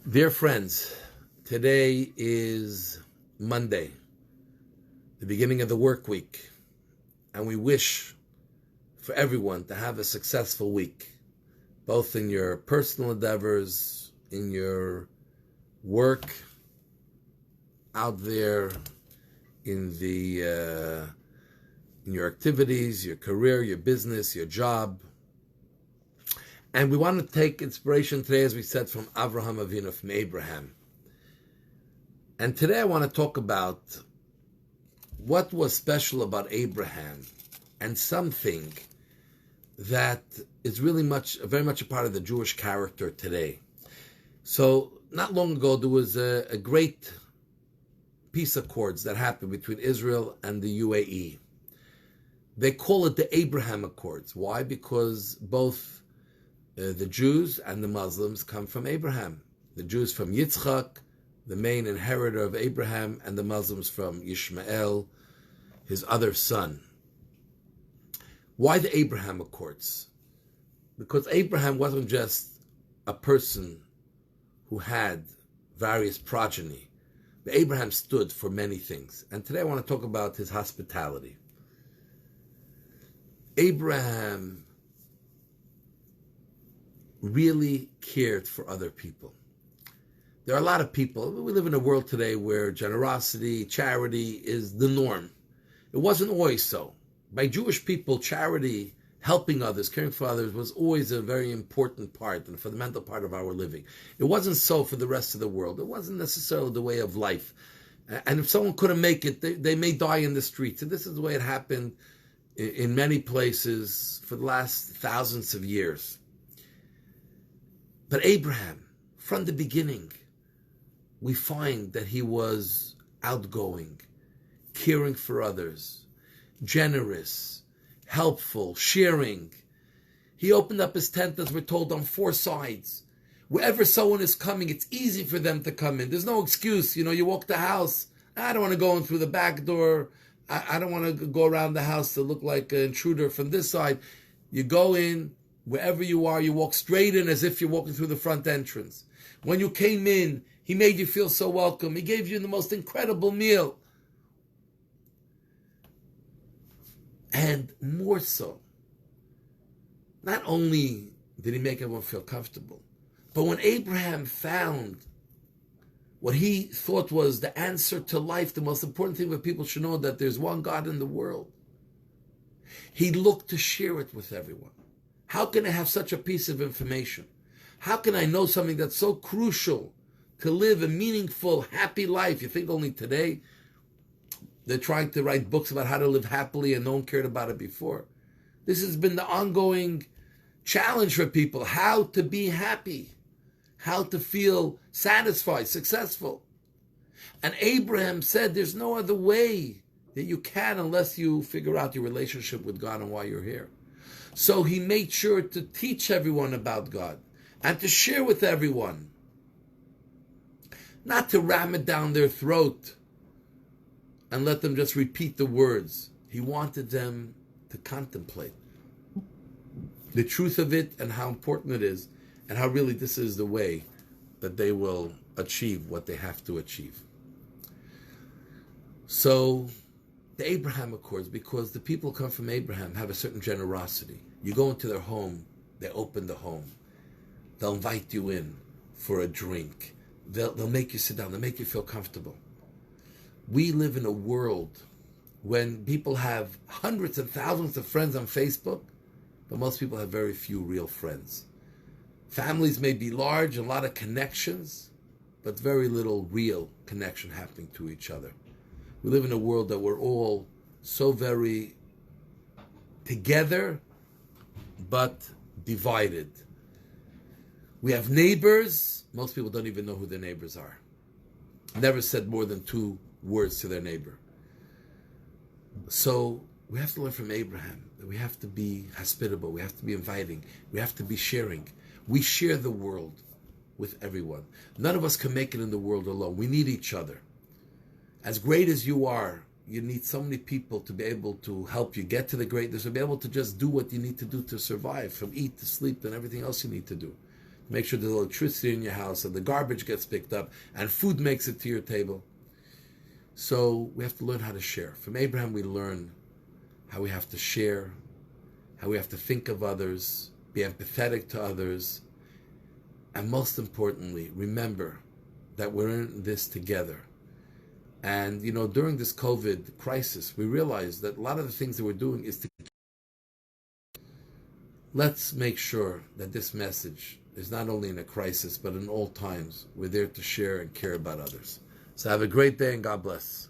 Dear friends, today is Monday, the beginning of the work week, and we wish for everyone to have a successful week, both in your personal endeavors, in your work, out there, in your activities, your career, your business, your job. And we want to take inspiration today, as we said, from Avraham Avinu, from Abraham. And today I want to talk about what was special about Abraham and something that is really very much a part of the Jewish character today. So not long ago, there was a great peace accords that happened between Israel and the UAE. They call it the Abraham Accords. Why? Because both the Jews and the Muslims come from Abraham. The Jews from Yitzchak, the main inheritor of Abraham, and the Muslims from Ishmael, his other son. Why the Abraham Accords? Because Abraham wasn't just a person who had various progeny, but Abraham stood for many things. And today I want to talk about his hospitality. Abraham really cared for other people. There are a lot of people, we live in a world today where generosity, charity is the norm. It wasn't always so. By Jewish people, charity, helping others, caring for others was always a very important part and a fundamental part of our living. It wasn't so for the rest of the world. It wasn't necessarily the way of life. And if someone couldn't make it, they may die in the streets. And this is the way it happened in many places for the last thousands of years. But Abraham, from the beginning, we find that he was outgoing, caring for others, generous, helpful, sharing. He opened up his tent, as we're told, on four sides. Wherever someone is coming, it's easy for them to come in. There's no excuse. You walk the house, I don't want to go in through the back door. I don't want to go around the house to look like an intruder from this side. You go in, wherever you are, you walk straight in as if you're walking through the front entrance. When you came in, he made you feel so welcome. He gave you the most incredible meal. And more so, not only did he make everyone feel comfortable, but when Abraham found what he thought was the answer to life, the most important thing that people should know, that there's one God in the world, he looked to share it with everyone. How can I have such a piece of information? How can I know something that's so crucial to live a meaningful, happy life? You think only today they're trying to write books about how to live happily and no one cared about it before. This has been the ongoing challenge for people, how to be happy, how to feel satisfied, successful. And Abraham said there's no other way that you can unless you figure out your relationship with God and why you're here. So he made sure to teach everyone about God and to share with everyone, not to ram it down their throat and let them just repeat the words. He wanted them to contemplate the truth of it and how important it is and how really this is the way that they will achieve what they have to achieve. So the Abraham Accords, because the people who come from Abraham have a certain generosity. You go into their home, they open the home. They'll invite you in for a drink. They'll make you sit down, they'll make you feel comfortable. We live in a world when people have hundreds and thousands of friends on Facebook, but most people have very few real friends. Families may be large, a lot of connections, but very little real connection happening to each other. We live in a world that we're all so very together, but divided. We have neighbors. Most people don't even know who their neighbors are. Never said more than 2 words to their neighbor. So we have to learn from Abraham that we have to be hospitable, we have to be inviting, we have to be sharing. We share the world with everyone. None of us can make it in the world alone. We need each other. As great as you are, you need so many people to be able to help you get to the greatness, to be able to just do what you need to do to survive, from eat to sleep and everything else you need to do. make sure there's electricity in your house, and the garbage gets picked up, and food makes it to your table. So we have to learn how to share. From Abraham, we learn how we have to share, how we have to think of others, be empathetic to others, and most importantly, remember that we're in this together. And, during this COVID crisis, we realized that a lot of the things that we're doing is to... Let's make sure that this message is not only in a crisis, but in all times, we're there to share and care about others. So have a great day and God bless.